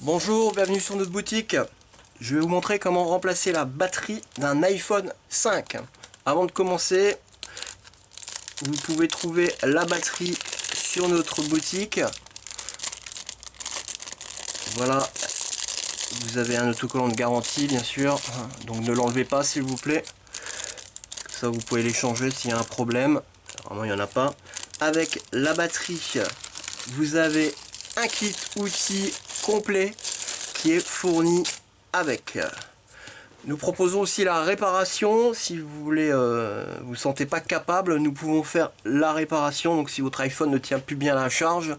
Bonjour, bienvenue sur notre boutique. Je vais vous montrer comment remplacer la batterie d'un iPhone 5. Avant de commencer, vous pouvez trouver la batterie sur notre boutique. Voilà, vous avez un autocollant de garantie bien sûr, donc ne l'enlevez pas s'il vous plaît. Ça vous pouvez l'échanger s'il y a un problème. Normalement il n'y en a pas. Avec la batterie, vous avez un kit outil complet qui est fourni avec. Nous proposons aussi la réparation. Si vous voulez, vous sentez pas capable, nous pouvons faire la réparation. Donc si votre iPhone ne tient plus bien la charge,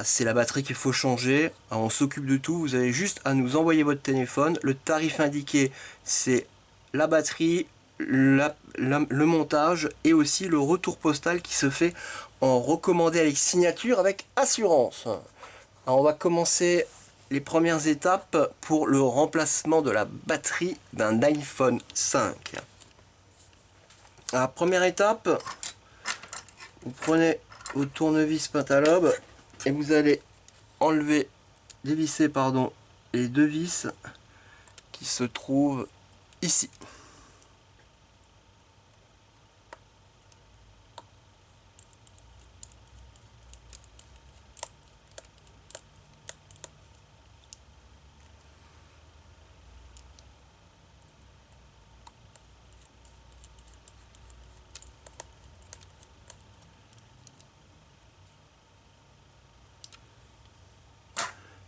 c'est la batterie qu'il faut changer. Alors, on s'occupe de tout. Vous avez juste à nous envoyer votre téléphone. Le tarif indiqué, c'est la batterie, le montage et aussi le retour postal qui se fait en recommandé avec signature avec assurance. Alors on va commencer les premières étapes pour le remplacement de la batterie d'un iPhone 5. La première étape, vous prenez vos tournevis pentalobe et vous allez dévisser les deux vis qui se trouvent ici.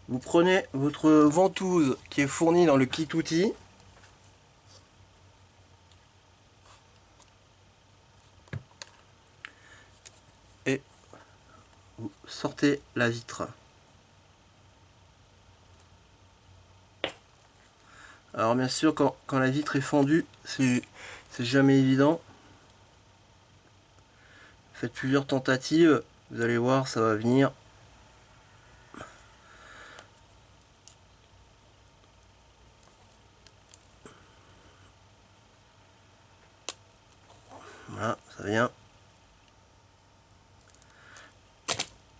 Vous prenez votre ventouse qui est fournie dans le kit outil. Et vous sortez la vitre. Alors bien sûr quand la vitre est fendue, c'est jamais évident. Faites plusieurs tentatives, vous allez voir ça va venir. Voilà, ça vient.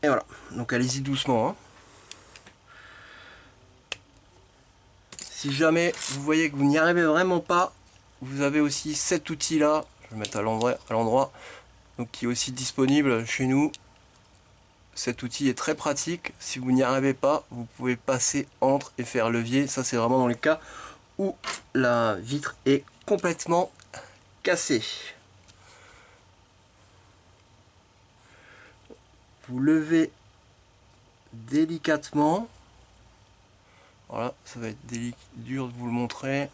Et voilà, donc allez-y doucement. Hein. Si jamais vous voyez que vous n'y arrivez vraiment pas, vous avez aussi cet outil là, je vais le mettre à l'endroit, donc qui est aussi disponible chez nous. Cet outil est très pratique. Si vous n'y arrivez pas, vous pouvez passer entre et faire levier. Ça c'est vraiment dans le cas où la vitre est complètement cassée. Vous levez délicatement. Voilà, ça va être dur de vous le montrer.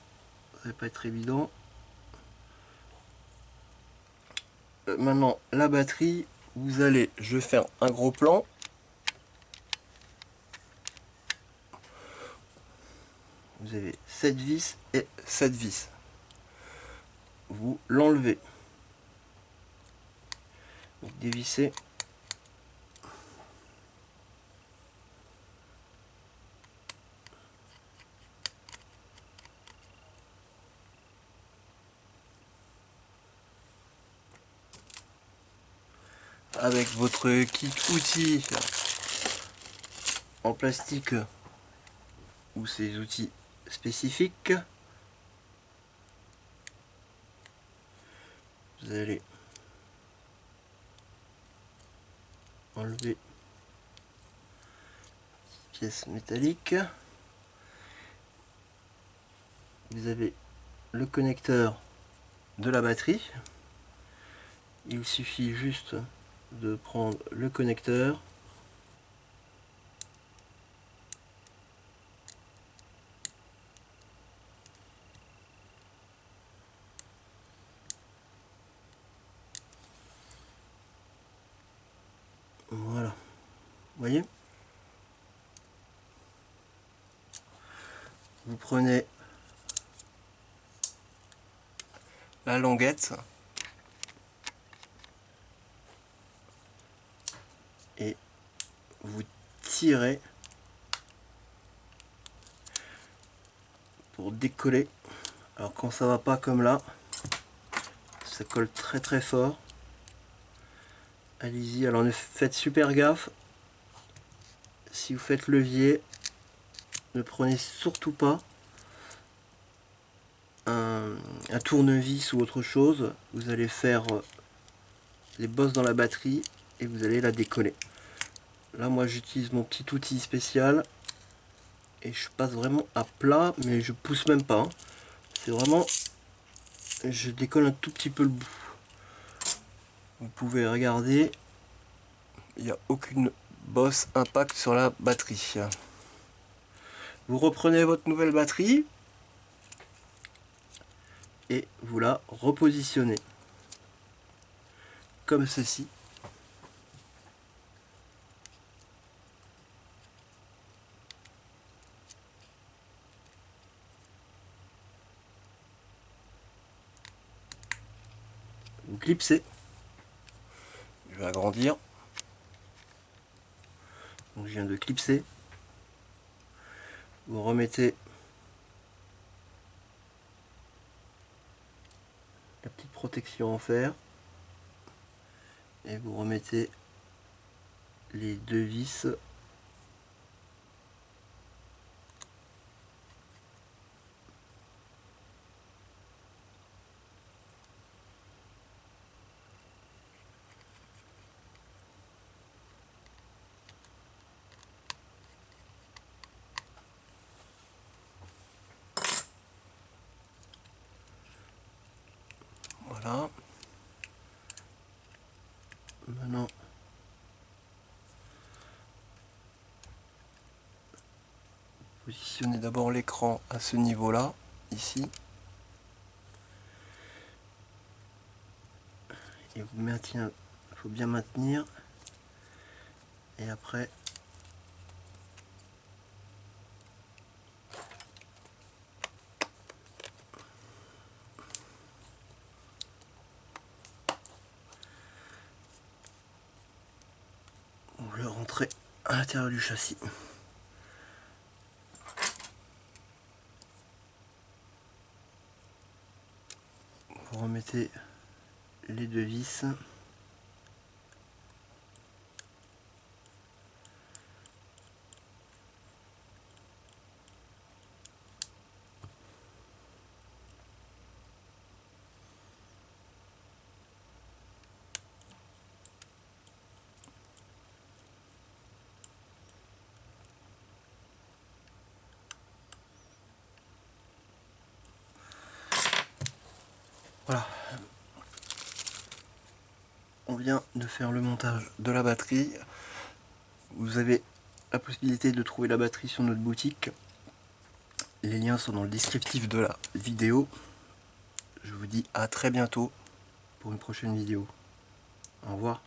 Ça va pas être évident. Maintenant, la batterie, je vais faire un gros plan. Vous avez cette vis et cette vis. Vous l'enlevez. Vous dévissez. Avec votre kit outil en plastique ou ces outils spécifiques, vous allez enlever cette pièce métallique. Vous avez le connecteur de la batterie. Il suffit juste de prendre le connecteur, voilà, vous voyez, vous prenez la languette et vous tirez pour décoller. Alors quand ça va pas comme là, ça colle très très fort. Allez-y, alors ne faites super gaffe. si vous faites levier, ne prenez surtout pas un tournevis ou autre chose. Vous allez faire des bosses dans la batterie et vous allez la décoller. Là, moi, j'utilise mon petit outil spécial et je passe vraiment à plat, mais je pousse même pas, hein. C'est vraiment, je décolle un tout petit peu le bout. Vous pouvez regarder, il n'y a aucune bosse impact sur la batterie. Vous reprenez votre nouvelle batterie et vous la repositionnez comme ceci. Vous clipsez. Je vais agrandir. Donc je viens de clipser. Vous remettez la petite protection en fer et vous remettez les deux vis voilà. Maintenant, positionnez d'abord l'écran à ce niveau-là, ici. Et vous maintenez, il faut bien maintenir. Et après, vous le rentrez à l'intérieur du châssis. Vous remettez les deux vis. Voilà. On vient de faire le montage de la batterie. Vous avez la possibilité de trouver la batterie sur notre boutique. Les liens sont dans le descriptif de la vidéo. Je vous dis à très bientôt pour une prochaine vidéo. Au revoir.